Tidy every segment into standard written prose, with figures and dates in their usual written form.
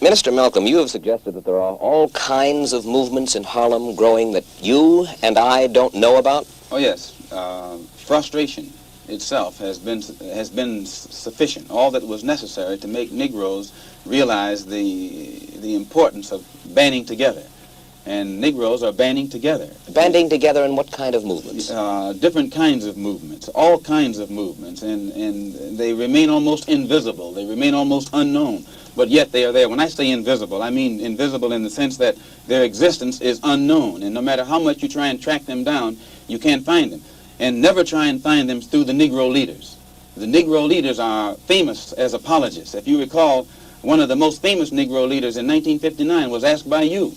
Minister Malcolm, you have suggested that there are all kinds of movements in Harlem growing that you and I don't know about? Oh, yes. Frustration itself has been sufficient, all that was necessary to make Negroes realize the importance of banding together. And Negroes are banding together. Banding together in what kind of movements? Different kinds of movements, all kinds of movements, and they remain almost invisible. They remain almost unknown, but yet they are there. When I say invisible, I mean invisible in the sense that their existence is unknown, and no matter how much you try and track them down, you can't find them. And never try and find them through the Negro leaders. The Negro leaders are famous as apologists. If you recall, one of the most famous Negro leaders in 1959 was asked by you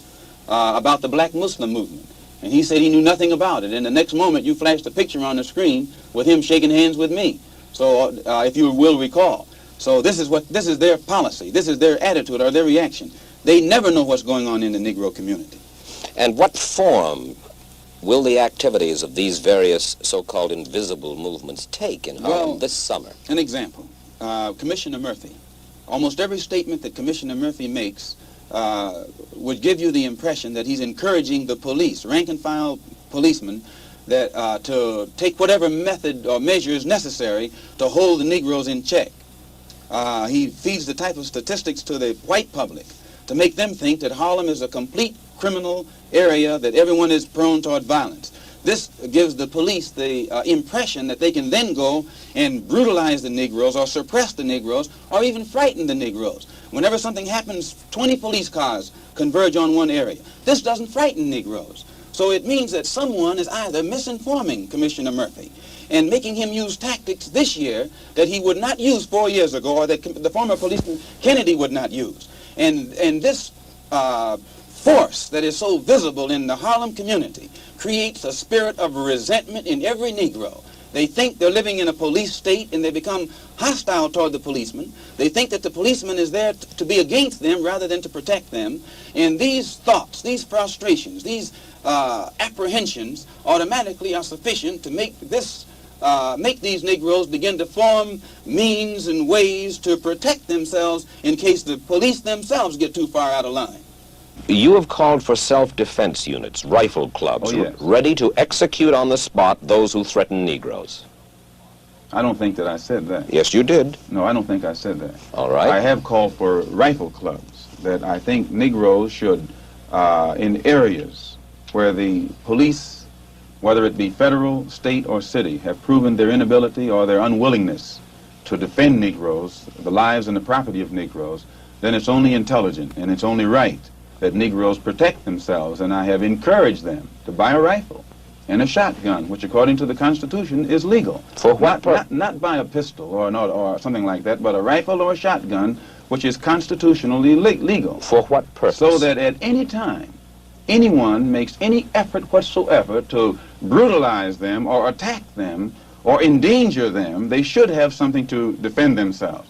about the black Muslim movement. And he said he knew nothing about it. And the next moment you flashed a picture on the screen with him shaking hands with me. So if you will recall. So this is their policy. This is their attitude or their reaction. They never know what's going on in the Negro community. And what form will the activities of these various so-called invisible movements take in Harlem this summer? An example, Commissioner Murphy. Almost every statement that Commissioner Murphy makes would give you the impression that he's encouraging the police, rank-and-file policemen, that to take whatever method or measures necessary to hold the Negroes in check. He feeds the type of statistics to the white public to make them think that Harlem is a complete criminal area, that everyone is prone toward violence. This gives the police the impression that they can then go and brutalize the Negroes or suppress the Negroes or even frighten the Negroes. Whenever something happens, 20 police cars converge on one area. This doesn't frighten Negroes. So it means that someone is either misinforming Commissioner Murphy and making him use tactics this year that he would not use 4 years ago or that the former policeman Kennedy would not use. And this force that is so visible in the Harlem community creates a spirit of resentment in every Negro. They think they're living in a police state and they become hostile toward the policeman. They think that the policeman is there to be against them rather than to protect them. And these thoughts, these frustrations, these apprehensions automatically are sufficient to make these Negroes begin to form means and ways to protect themselves in case the police themselves get too far out of line. You have called for self-defense units, rifle clubs, Oh, yes. ready to execute on the spot those who threaten Negroes. I don't think that I said that. Yes, you did. No, I don't think I said that. All right. I have called for rifle clubs, that I think Negroes should, in areas where the police, whether it be federal, state, or city, have proven their inability or their unwillingness to defend Negroes, the lives and the property of Negroes, then it's only intelligent and it's only right that Negroes protect themselves, and I have encouraged them to buy a rifle and a shotgun, which according to the Constitution is legal. For what purpose? Not buy a pistol or something like that, but a rifle or a shotgun, which is constitutionally legal. For what purpose? So that at any time, anyone makes any effort whatsoever to brutalize them or attack them or endanger them, they should have something to defend themselves.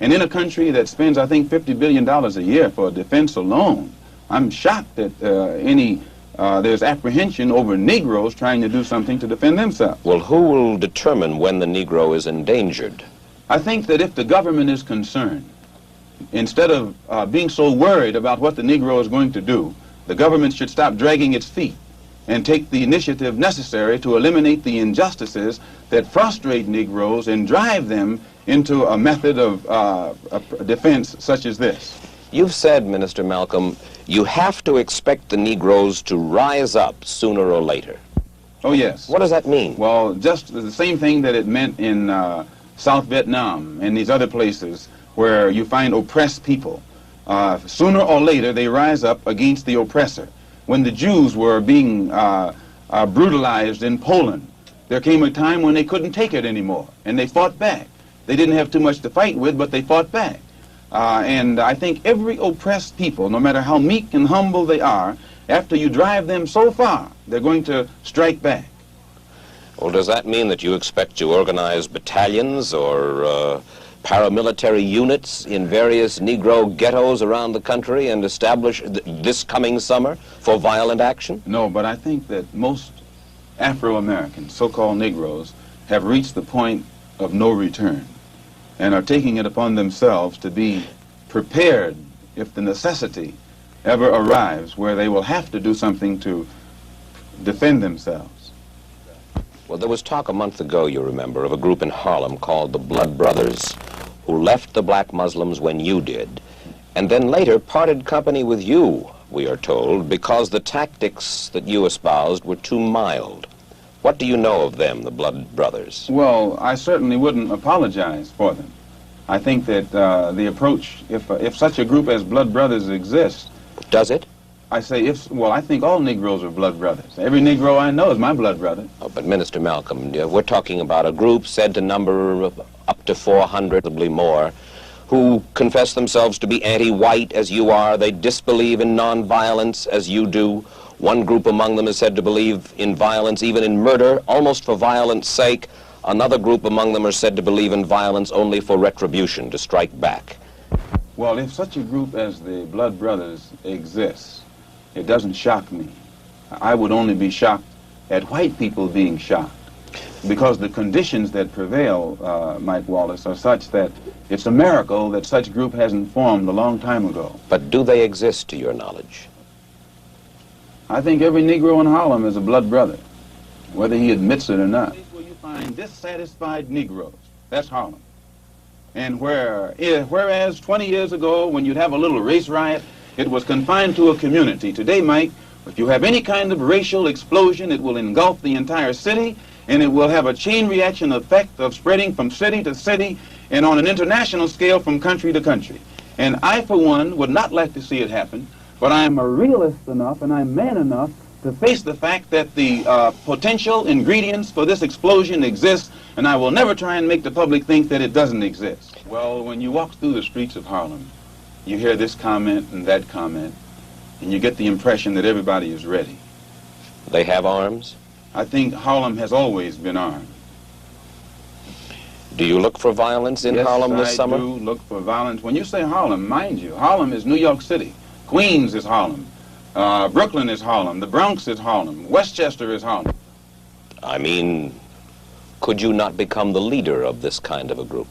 And in a country that spends, I think, $50 billion a year for defense alone, I'm shocked that there's apprehension over Negroes trying to do something to defend themselves. Well, who will determine when the Negro is endangered? I think that if the government is concerned, instead of being so worried about what the Negro is going to do, the government should stop dragging its feet and take the initiative necessary to eliminate the injustices that frustrate Negroes and drive them into a method of defense such as this. You've said, Minister Malcolm, you have to expect the Negroes to rise up sooner or later. Oh, yes. What does that mean? Well, just the same thing that it meant in South Vietnam and these other places where you find oppressed people. Sooner or later, they rise up against the oppressor. When the Jews were being brutalized in Poland, there came a time when they couldn't take it anymore, and they fought back. They didn't have too much to fight with, but they fought back. And I think every oppressed people, no matter how meek and humble they are, after you drive them so far, they're going to strike back. Well, does that mean that you expect to organize battalions or paramilitary units in various Negro ghettos around the country and establish this coming summer for violent action? No, but I think that most Afro-Americans, so-called Negroes, have reached the point of no return and are taking it upon themselves to be prepared if the necessity ever arrives where they will have to do something to defend themselves. Well, there was talk a month ago, you remember, of a group in Harlem called the Blood Brothers, who left the black Muslims when you did, and then later parted company with you, we are told, because the tactics that you espoused were too mild. What do you know of them, the Blood Brothers? Well, I certainly wouldn't apologize for them. I think that the approach, if such a group as Blood Brothers exists... Does it? I say, well, I think all Negroes are blood brothers. Every Negro I know is my blood brother. Oh, but Minister Malcolm, we're talking about a group said to number up to 400, probably more, who confess themselves to be anti-white as you are. They disbelieve in nonviolence as you do. One group among them is said to believe in violence, even in murder, almost for violence sake. Another group among them are said to believe in violence only for retribution, to strike back. Well, if such a group as the Blood Brothers exists, it doesn't shock me. I would only be shocked at white people being shocked, because the conditions that prevail, Mike Wallace, are such that it's a miracle that such group hasn't formed a long time ago. But do they exist to your knowledge? I think every Negro in Harlem is a blood brother, whether he admits it or not. Where you find dissatisfied Negroes, that's Harlem. And whereas 20 years ago, when you'd have a little race riot, it was confined to a community. Today, Mike, if you have any kind of racial explosion, it will engulf the entire city, and it will have a chain reaction effect of spreading from city to city and on an international scale from country to country. And I, for one, would not like to see it happen, but I am a realist enough and I'm man enough to face the fact that the potential ingredients for this explosion exist, and I will never try and make the public think that it doesn't exist. Well, when you walk through the streets of Harlem, you hear this comment and that comment, and you get the impression that everybody is ready. They have arms? I think Harlem has always been armed. Do you look for violence in Harlem this summer? Yes, I do look for violence. When you say Harlem, mind you, Harlem is New York City. Queens is Harlem. Brooklyn is Harlem. The Bronx is Harlem. Westchester is Harlem. I mean, could you not become the leader of this kind of a group?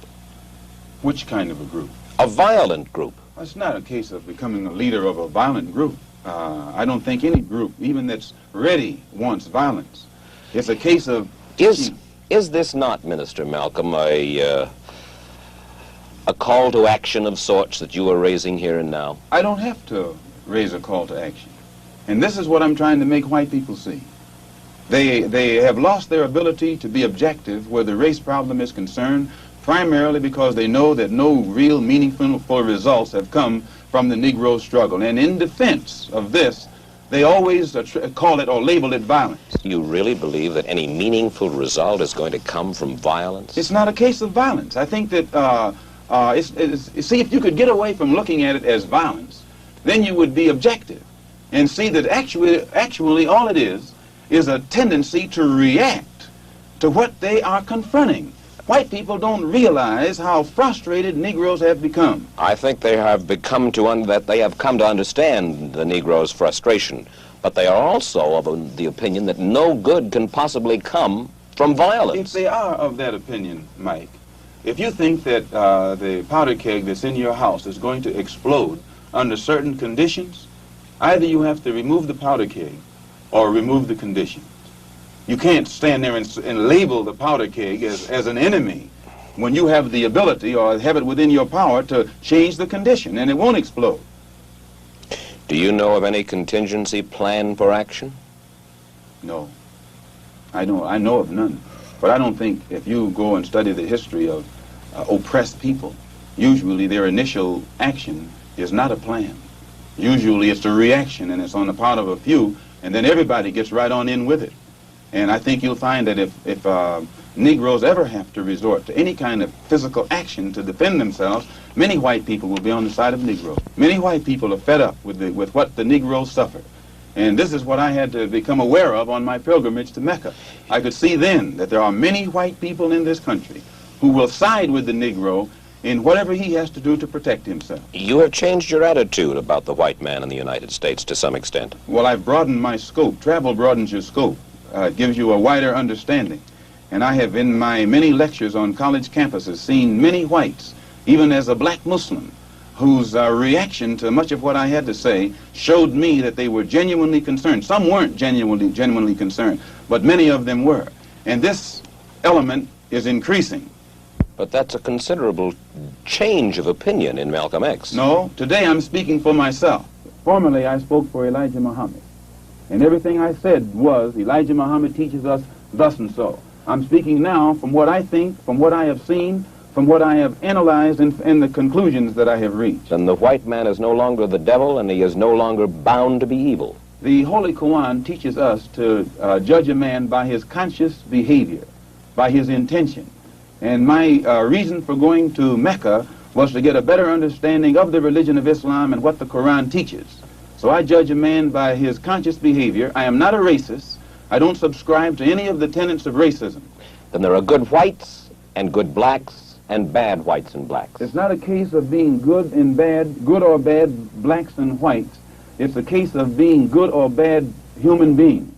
Which kind of a group? A violent group. It's not a case of becoming a leader of a violent group. I don't think any group, even that's ready, wants violence. It's a case of... Is this not, Minister Malcolm, a call to action of sorts that you are raising here and now? I don't have to raise a call to action. And this is what I'm trying to make white people see. They have lost their ability to be objective where the race problem is concerned, primarily because they know that no real meaningful results have come from the Negro struggle. And in defense of this, they always call it or label it violence. You really believe that any meaningful result is going to come from violence? It's not a case of violence. I think that, see, if you could get away from looking at it as violence, then you would be objective and see that actually all it is a tendency to react to what they are confronting. White people don't realize how frustrated Negroes have become. I think they have come to understand the Negro's frustration, but they are also of the opinion that no good can possibly come from violence. If they are of that opinion, Mike, if you think that the powder keg that's in your house is going to explode under certain conditions, either you have to remove the powder keg or remove the conditions. You can't stand there and label the powder keg as an enemy when you have the ability or have it within your power to change the condition, and it won't explode. Do you know of any contingency plan for action? No. I know of none. But I don't think if you go and study the history of oppressed people, usually their initial action is not a plan. Usually it's a reaction, and it's on the part of a few, and then everybody gets right on in with it. And I think you'll find that if Negroes ever have to resort to any kind of physical action to defend themselves, many white people will be on the side of Negroes. Many white people are fed up with what the Negroes suffer. And this is what I had to become aware of on my pilgrimage to Mecca. I could see then that there are many white people in this country who will side with the Negro in whatever he has to do to protect himself. You have changed your attitude about the white man in the United States to some extent. Well, I've broadened my scope. Travel broadens your scope. It gives you a wider understanding. And I have, in my many lectures on college campuses, seen many whites, even as a black Muslim, whose reaction to much of what I had to say showed me that they were genuinely concerned. Some weren't genuinely concerned, but many of them were. And this element is increasing. But that's a considerable change of opinion in Malcolm X. No, today I'm speaking for myself. Formerly I spoke for Elijah Muhammad. And everything I said was, Elijah Muhammad teaches us thus and so. I'm speaking now from what I think, from what I have seen, from what I have analyzed, and the conclusions that I have reached. And the white man is no longer the devil, and he is no longer bound to be evil. The Holy Quran teaches us to judge a man by his conscious behavior, by his intention. And my reason for going to Mecca was to get a better understanding of the religion of Islam and what the Quran teaches. So I judge a man by his conscious behavior. I am not a racist. I don't subscribe to any of the tenets of racism. Then there are good whites and good blacks and bad whites and blacks. It's not a case of being good and bad, good or bad blacks and whites. It's a case of being good or bad human beings.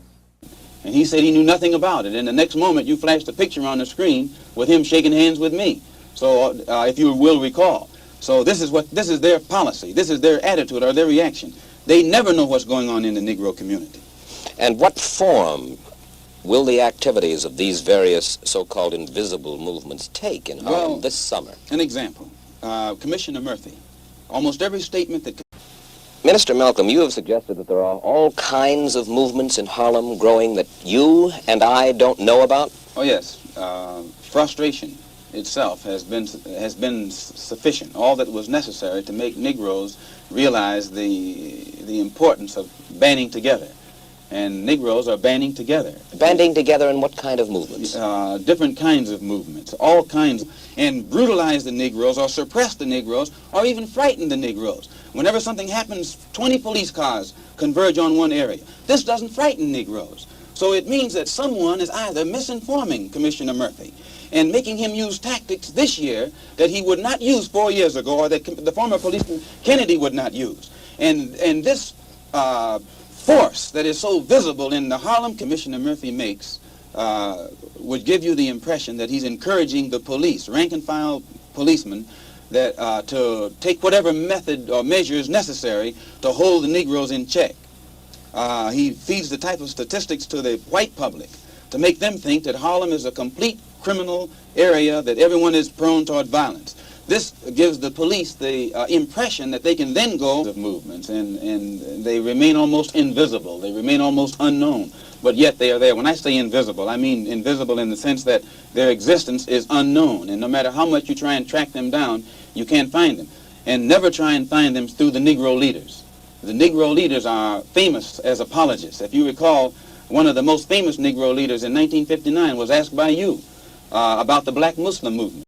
And he said he knew nothing about it. And the next moment you flashed a picture on the screen with him shaking hands with me. So if you will recall. So this is their policy. This is their attitude or their reaction. They never know what's going on in the Negro community. And what form will the activities of these various so-called invisible movements take in Harlem this summer? An example. Commissioner Murphy. Almost every statement that... Minister Malcolm, you have suggested that there are all kinds of movements in Harlem growing that you and I don't know about? Oh, yes. Frustration itself has been sufficient, all that was necessary to make Negroes realize the importance of banding together. And Negroes are banding together. Banding together in what kind of movements? Different kinds of movements, all kinds, and brutalize the Negroes or suppress the Negroes or even frighten the Negroes. Whenever something happens, 20 police cars converge on one area. This doesn't frighten Negroes. So it means that someone is either misinforming Commissioner Murphy and making him use tactics this year that he would not use 4 years ago or that the former policeman Kennedy would not use. And this force that is so visible in the Harlem Commissioner Murphy makes would give you the impression that he's encouraging the police, rank-and-file policemen, that to take whatever method or measures necessary to hold the Negroes in check. He feeds the type of statistics to the white public to make them think that Harlem is a complete criminal area, that everyone is prone toward violence. This gives the police the impression that they can then go of movements, and they remain almost invisible. They remain almost unknown, but yet they are there. When I say invisible, I mean invisible in the sense that their existence is unknown, and no matter how much you try and track them down, you can't find them. And never try and find them through the Negro leaders. The Negro leaders are famous as apologists. If you recall, one of the most famous Negro leaders in 1959 was asked by you about the black Muslim movement.